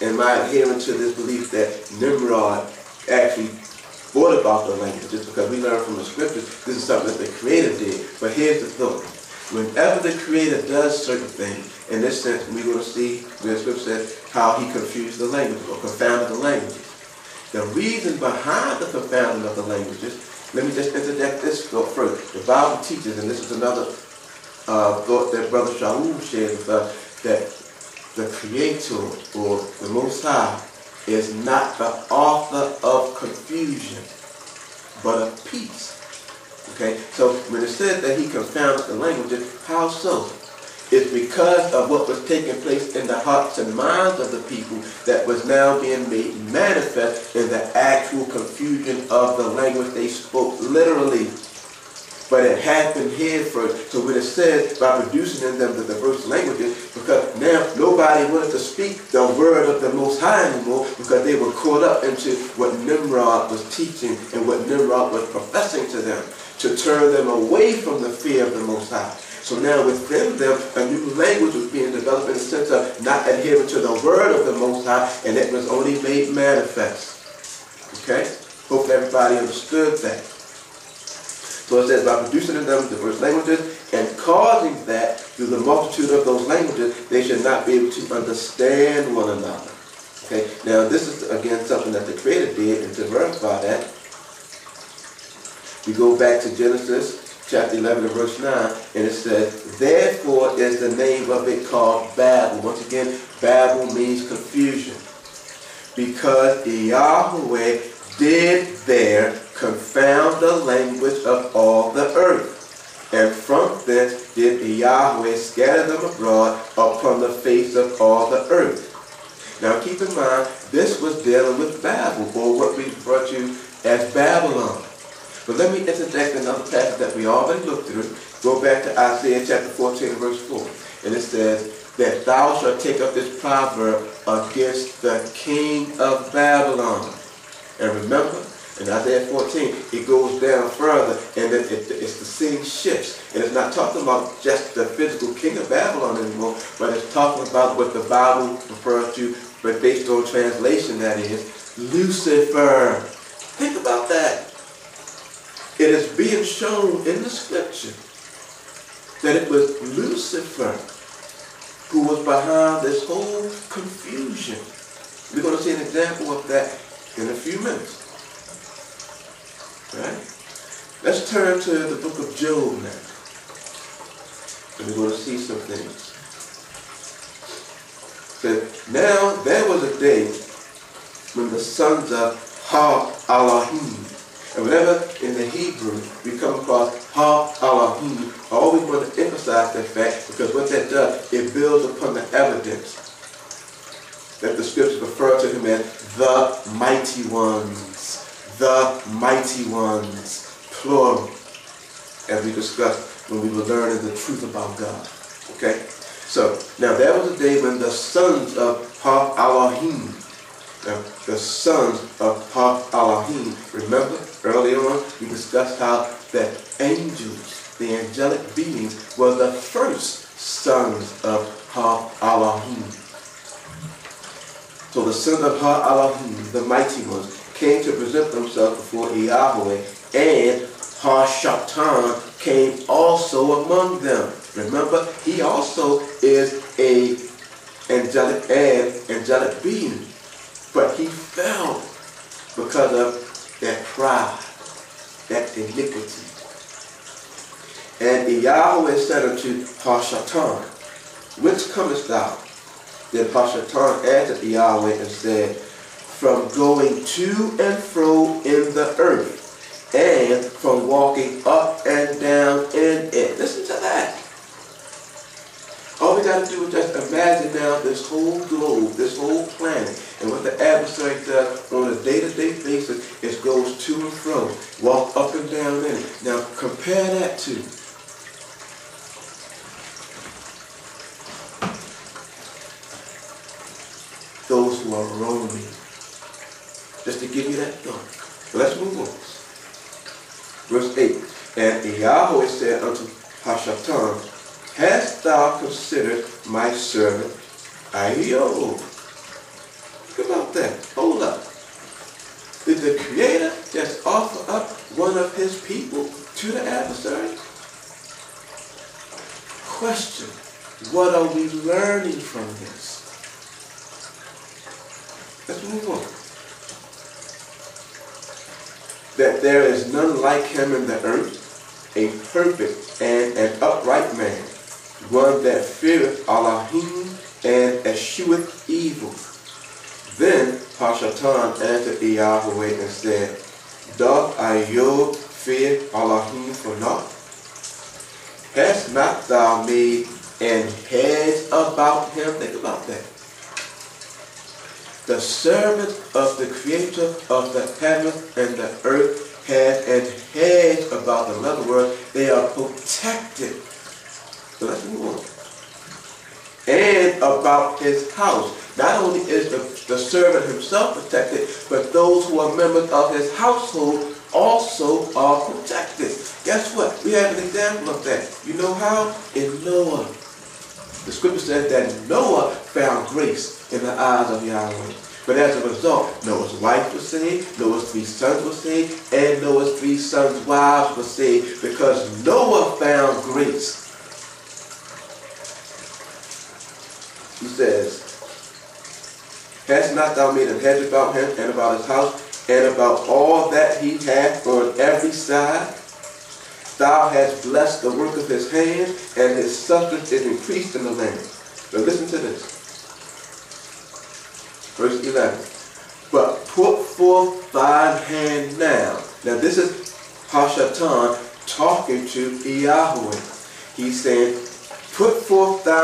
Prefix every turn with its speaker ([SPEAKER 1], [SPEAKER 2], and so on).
[SPEAKER 1] am I adhering to this belief that Nimrod actually brought about the language? Just because we learn from the scriptures, this is something that the Creator did. But here's the thought. Whenever the Creator does certain things, in this sense, we're going to see where the scripture says how he confused the languages or confounded the languages. The reason behind the confounding of the languages, let me just interject this thought first. The Bible teaches, and this is another thought that Brother Shaul shared with us, that the Creator or the Most High is not the author of confusion, but of peace. Okay, so when it says that he confounded the languages, how so? It's because of what was taking place in the hearts and minds of the people that was now being made manifest in the actual confusion of the language they spoke literally. But it happened here first. So when it says by producing in them the diverse languages, because now nobody wanted to speak the word of the Most High anymore because they were caught up into what Nimrod was teaching and what Nimrod was professing to them, to turn them away from the fear of the Most High. So now within them, a new language was being developed in the sense of not adhering to the word of the Most High, and it was only made manifest. Okay? Hope everybody understood that. So it says, by producing in them diverse languages and causing that through the multitude of those languages, they should not be able to understand one another. Okay? Now this is again something that the Creator did, and to verify that, we go back to Genesis chapter 11 and verse 9, and it says, therefore is the name of it called Babel. Once again, Babel means confusion. Because Yahweh did there confound the language of all the earth. And from thence did Yahweh scatter them abroad upon the face of all the earth. Now keep in mind, this was dealing with Babel, or what we refer to as Babylon. But let me interject another passage that we already looked through. Go back to Isaiah chapter 14 and verse 4. And it says, that thou shalt take up this proverb against the king of Babylon. And remember, in Isaiah 14, it goes down further, and then it's the scene shifts. And it's not talking about just the physical king of Babylon anymore, but it's talking about what the Bible refers to, but based on translation, that is, Lucifer. Think about that. It is being shown in the scripture that it was Lucifer who was behind this whole confusion. We're going to see an example of that in a few minutes. Right? Let's turn to the book of Job now. And we're going to see some things. So now there was a day when the sons of Ha Elohim, and whenever in the Hebrew we come across Ha Elohim, I always want to emphasize that fact, because what that does, it builds upon the evidence that the scriptures refer to him as the mighty ones, plural, as we discussed when we were learning the truth about God. Okay? So, now there was a day when the sons of Ha Elohim, now, the sons of Ha Elohim, remember earlier on we discussed how the angels, the angelic beings, were the first sons of Ha Elohim. So the sons of Ha Elohim, the mighty ones, came to present themselves before Yahweh, and Hashatan came also among them. Remember, he also is a angelic being. But he fell because of that pride, that iniquity. And Yahweh said unto Hashatan, whence comest thou? Then Hashatan answered Yahweh and said, from going to and fro in the earth, and from walking up and down in it. Listen to that. All we got to do is just imagine now this whole globe, this whole planet, and what the adversary does on a day-to-day basis is goes to and fro, walk up and down in it. Now compare that to those who are roaming. Just to give you that thought. But let's move on. Verse 8. And Yahweh said unto Hashatan, hast thou considered my servant Ayub? that. Hold up. Did the Creator just offer up one of his people to the adversary? Question. What are we learning from this? Let's move on. That there is none like him in the earth, a perfect and an upright man, one that feareth Elohim and escheweth evil. Then Hashatan answered Yahweh and said, Doth Iyov fear Elohim for naught? Hast not thou made an hedge about him? Think about that. The servant of the Creator of the heaven and the earth has an hedge about them. In other words, they are protected. So let's move on. And about his house. Not only is the servant himself protected, but those who are members of his household also are protected. Guess what? We have an example of that. You know how? In Noah. The scripture says that Noah found grace in the eyes of Yahweh. But as a result, Noah's wife was saved, Noah's 3 sons were saved, and Noah's 3 sons' wives were saved because Noah found grace. He says, Hast not thou made a hedge about him and about his house and about all that he hath on every side? Thou hast blessed the work of his hands, and his substance is increased in the land. Now listen to this. Verse 11. But put forth thine hand now. Now this is Hashatan talking to Yahweh. He's saying, put forth thine